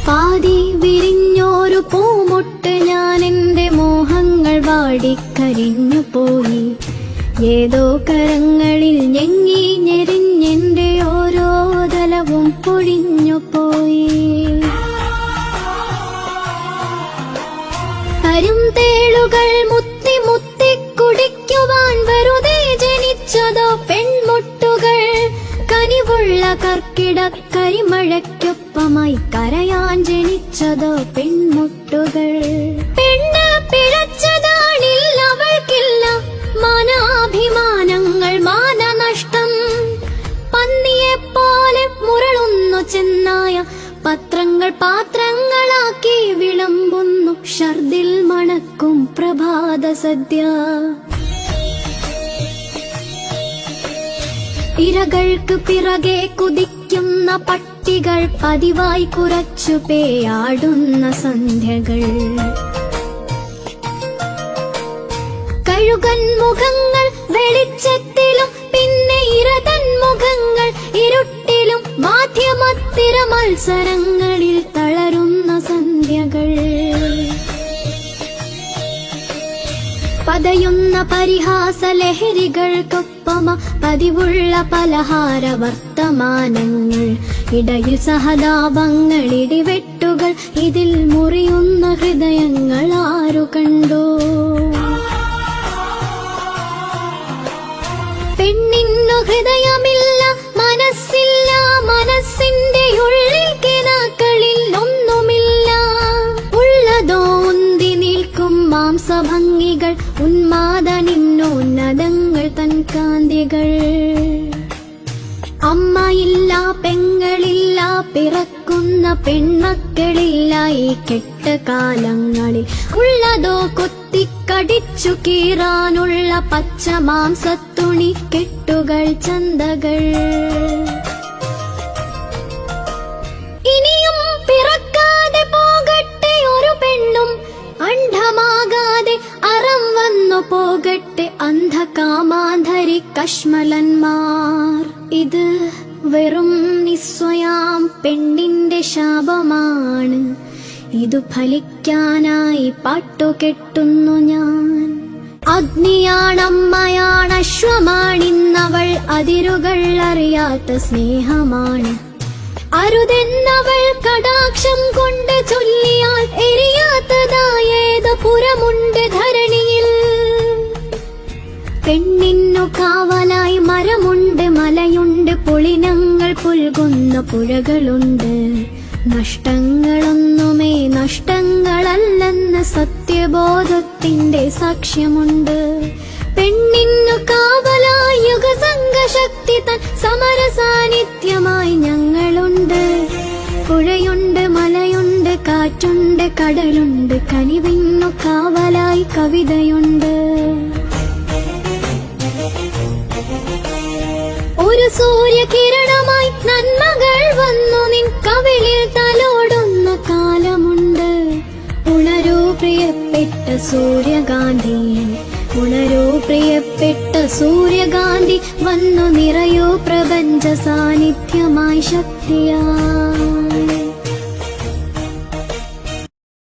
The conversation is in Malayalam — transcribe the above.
പാതി വിരിഞ്ഞോരു പൂമുട്ട് ഞാൻ എന്റെ മോഹങ്ങൾ വാടിക്കരിഞ്ഞു പോയി. ഏതോ കരങ്ങളിൽ ഞെങ്ങി ഞെരിഞ്ഞെന്റെ ഓരോ തലവും പൊഴിഞ്ഞു പോയി. കരിന്തേളുകൾ മുത്തി മുത്തി കുടിക്കുവാൻ വെറുതെ ജനിച്ചതോ പെൺമുട്ടുകൾ. കനിവുള്ള കർക്കിട കരിമഴയ്ക്കൊപ്പമായി കരയാൻ ജനിച്ചതോ പെൺമുട്ടുകൾ. പെണ്ണ് പിഴച്ചതാണില്ല അവൾക്കില്ല മാനാഭിമാനങ്ങൾ മാനനഷ്ടം. പന്നിയെപ്പോലെ മുരളുന്നു ചെന്നായ പത്രങ്ങൾ പാത്രങ്ങളാക്കി വിളമ്പുന്നു ഷർദിൽ മണക്കും പ്രഭാത സദ്യ. ഇരകൾക്ക് പിറകെ കുതിക്കുന്ന പട്ടികൾ പതിവായി കുറച്ചു പേയാടുന്ന സന്ധ്യകൾ. കഴുകൻ മുഖങ്ങൾ വെളിച്ചത്തിലും പിന്നെ ഇരതൻ മുഖങ്ങൾ ഇരുട്ടിലും മാധ്യമത്തിര മത്സരങ്ങളിൽ തളരുന്ന സന്ധ്യകൾ. പതയുന്ന പരിഹാസ ലഹരികൾക്കൊപ്പമ പതിവുള്ള പലഹാര വർത്തമാനങ്ങൾ. ഇടയിൽ സഹതാപങ്ങൾ ഇടിവെട്ടുകൾ ഇതിൽ മുറിയുന്ന ഹൃദയങ്ങൾ ആരു കണ്ടോ? പെണ്ണിന്നു ഹൃദയമില്ല മനസ്സില്ല മനസ്സിന്റെ ഉള്ളിൽ കിനാക്കളിൽ ഒന്നുമില്ല. ഉള്ളതോ ഉന്തി നിൽക്കും മാംസഭംഗികൾ ഉന്മാദനിന്നോന്നതങ്ങൾ തൻ കാന്തികൾ. അമ്മയില്ല പെങ്ങളില്ല പിറക്കുന്ന പെൺമക്കളില്ല ഈ കെട്ട കാലങ്ങളിൽ. ഉള്ളതോ കൊത്തിക്കടിച്ചു കീറാനുള്ള പച്ച മാംസത്തുണി കെട്ടുകൾ ചന്തകൾ. ഇനിയും പിറക്കാതെ പോകട്ടെ ഒരു പെണ്ണും അണ്ഡമാകാതെ അറം വന്നു പോകട്ടെ അന്ധകാമാന്ധരി കശ്മലന്മാർ. ഇത് വെറും നിസ്വയാം പെണ്ണിന്റെ ശാപമാണ്. ഇതു ഫലിക്കാനായി പാട്ടുകെട്ടുന്നു ഞാൻ. അഗ്നിയാണമ്മയാണ് അശ്വമാണിന്നവൾ അതിരുകൾ അറിയാത്ത സ്നേഹമാണ്. അരുതെന്നവൾ കടാക്ഷം കൊണ്ട് ചൊല്ലിയാൽ എരിയാത്തതായേത് പുരമുണ്ട് ധരണിയിൽ. പെണ്ണിന്നു കാവലായി മരമുണ്ട് മലയുണ്ട് പുളിനങ്ങൾ പുൽകുന്ന പുഴകളുണ്ട്. നഷ്ടങ്ങളൊന്നുമേ നഷ്ടങ്ങളല്ലെന്ന സത്യബോധത്തിന്റെ സാക്ഷ്യമുണ്ട്. പെണ്ണിന്നു കാവലായി യുഗസംഘശക്തി തൻ സമരസാന്നിധ്യമായി ഞങ്ങളുണ്ട്. പുഴയുണ്ട് മലയുണ്ട് കാറ്റുണ്ട് കടലുണ്ട് കനിവിന്നു കാവലായി കവിതയുണ്ട്. ഒരു സൂര്യകിരണമായി നന്മകൾ വന്നു നിൻ കവിളിൽ തലോടുന്ന കാലമുണ്ട്. ഉണരൂ പ്രിയപ്പെട്ട സൂര്യകാന്തി, ഉണരൂ പ്രിയപ്പെട്ട സൂര്യകാന്തി, വന്നു നിറയൂ പ്രപഞ്ച സാന്നിധ്യമായി ശക്തിയാ.